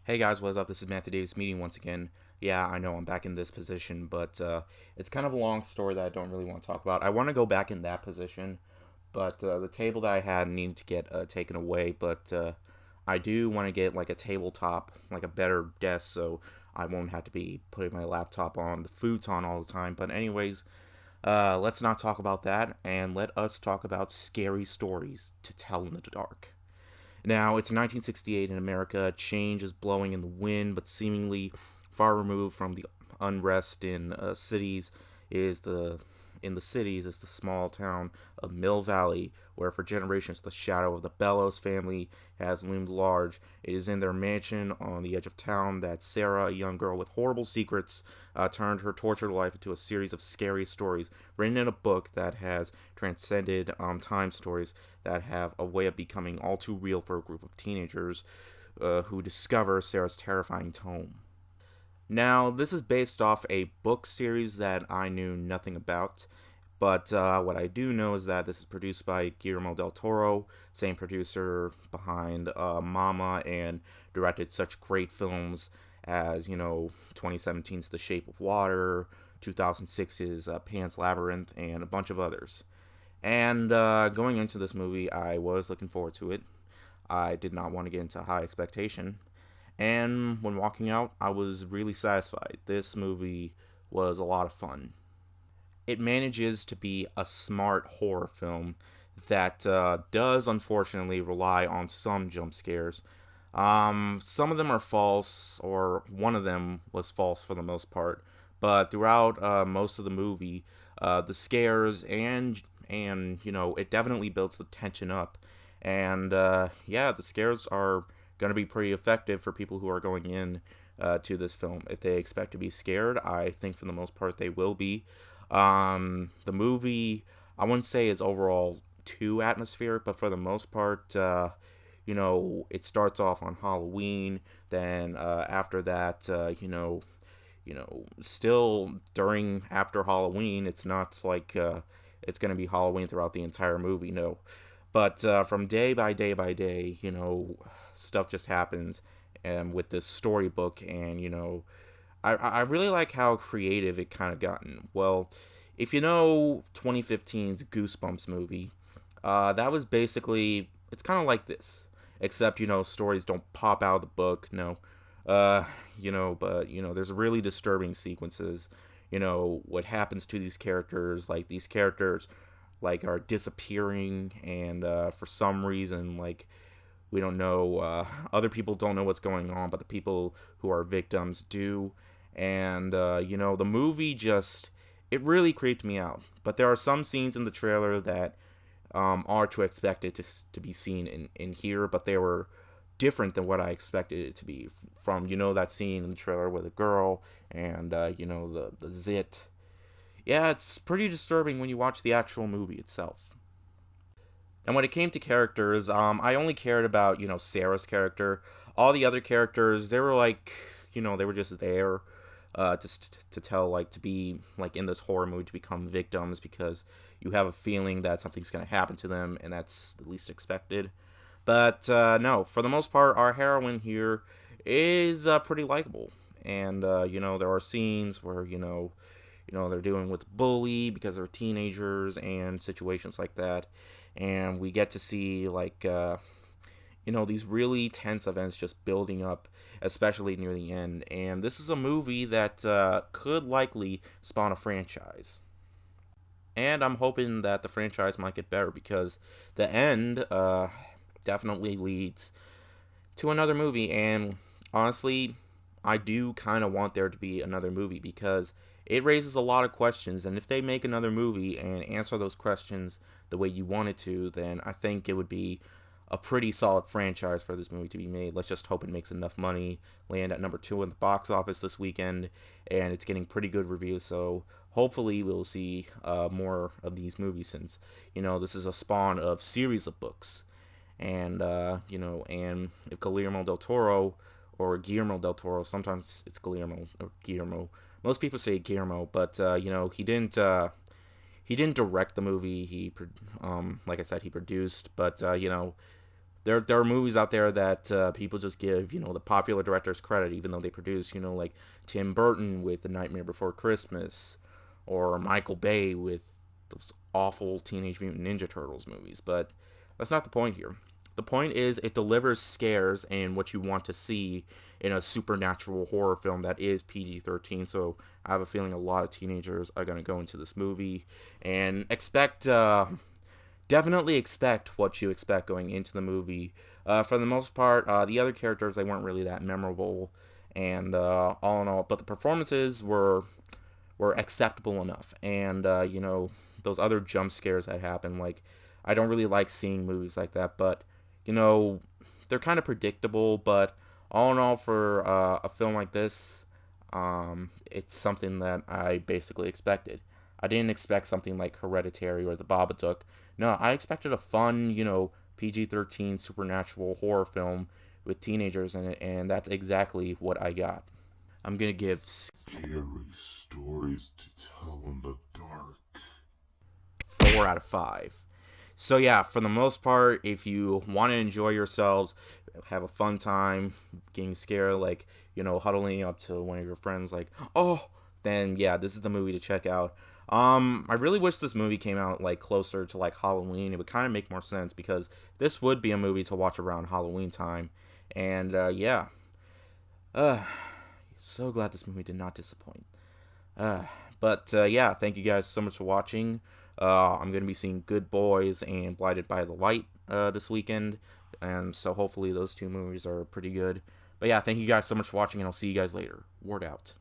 Hey guys, what's up? This is Matthew Davis meeting once again. Yeah, I know I'm back in this position, but it's kind of a long story that I don't really want to talk about. I want to go back in that position, but the table that I had needed to get taken away. But I do want to get like a tabletop, like a better desk, so I won't have to be putting my laptop on the futon all the time. But anyways, let's not talk about that, and let us talk about scary stories to tell in the dark. Now, it's 1968 in America. Change is blowing in the wind, but seemingly far removed from the unrest in cities is the small town of Mill Valley, where for generations the shadow of the Bellows family has loomed large. It is in their mansion on the edge of town that Sarah, a young girl with horrible secrets, turned her tortured life into a series of scary stories written in a book that has transcended time stories that have a way of becoming all too real for a group of teenagers who discover Sarah's terrifying tome. Now, this is based off a book series that I knew nothing about, but what I do know is that this is produced by Guillermo del Toro, same producer behind Mama, and directed such great films as, 2017's The Shape of Water, 2006's Pan's Labyrinth, and a bunch of others. And going into this movie, I was looking forward to it. I did not want to get into high expectation. And when walking out, I was really satisfied. This movie was a lot of fun. It manages to be a smart horror film that does unfortunately rely on some jump scares. Some of them are false, or one of them was false for the most part. But throughout most of the movie, the scares and it definitely builds the tension up. And yeah, the scares are going to be pretty effective for people who are going in to this film. If they expect to be scared, I think for the most part they will be. The movie, I wouldn't say is overall too atmospheric, but for the most part, it starts off on Halloween. Then after that, still during after Halloween, it's not like it's gonna be Halloween throughout the entire movie. No, but from day by day by day, stuff just happens, and with this storybook, and I really like how creative it kind of gotten. Well, if you know 2015's Goosebumps movie, that was basically it's kind of like this, except stories don't pop out of the book. No, uh, but there's really disturbing sequences. What happens to these characters? Like these characters, like are disappearing, and for some reason, like we don't know. Other people don't know what's going on, but the people who are victims do. And the movie just it really creeped me out. But there are some scenes in the trailer that are to expect it to be seen in here, but they were different than what I expected it to be. From that scene in the trailer with a girl and the zit. Yeah, it's pretty disturbing when you watch the actual movie itself. And when it came to characters, I only cared about Sarah's character. All the other characters, they were like, they were just there, just to tell like to be like in this horror mood to become victims because you have a feeling that something's gonna happen to them, and that's the least expected. But no, for the most part, our heroine here is pretty likable, and there are scenes where they're dealing with bully because they're teenagers and situations like that, and we get to see like these really tense events just building up, especially near the end. And this is a movie that could likely spawn a franchise. And I'm hoping that the franchise might get better because the end definitely leads to another movie. And honestly, I do kind of want there to be another movie because it raises a lot of questions. And if they make another movie and answer those questions the way you want it to, then I think it would be a pretty solid franchise for this movie to be made. Let's just hope it makes enough money, land at number 2 in the box office this weekend, and it's getting pretty good reviews. So hopefully we'll see more of these movies since this is a spawn of series of books, and and if Guillermo del Toro, sometimes it's Guillermo or Guillermo. Most people say Guillermo, but he didn't direct the movie. Like I said, he produced, but there are movies out there that people just give the popular directors credit, even though they produce like Tim Burton with The Nightmare Before Christmas, or Michael Bay with those awful Teenage Mutant Ninja Turtles movies. But that's not the point here. The point is it delivers scares and what you want to see in a supernatural horror film that is PG-13. So I have a feeling a lot of teenagers are going to go into this movie and definitely expect what you expect going into the movie. For the most part, the other characters, they weren't really that memorable, and all in all, but the performances were acceptable enough. And those other jump scares that happen, like, I don't really like seeing movies like that, but you know they're kind of predictable. But all in all, for a film like this, it's something that I basically expected. I didn't expect something like Hereditary or The Babadook. No, I expected a fun, PG-13 supernatural horror film with teenagers in it, and that's exactly what I got. I'm gonna give Scary stories to tell in the dark. 4 out of 5. So yeah, for the most part, if you want to enjoy yourselves, have a fun time, getting scared, like huddling up to one of your friends, like, oh, then yeah, this is the movie to check out. I really wish this movie came out like closer to like Halloween. It would kind of make more sense because this would be a movie to watch around Halloween time. And yeah, uh, so glad this movie did not disappoint. Uh, but yeah, thank you guys so much for watching. I'm going to be seeing Good Boys and Blinded by the Light this weekend. And so hopefully those two movies are pretty good. But yeah, thank you guys so much for watching, and I'll see you guys later. Word out.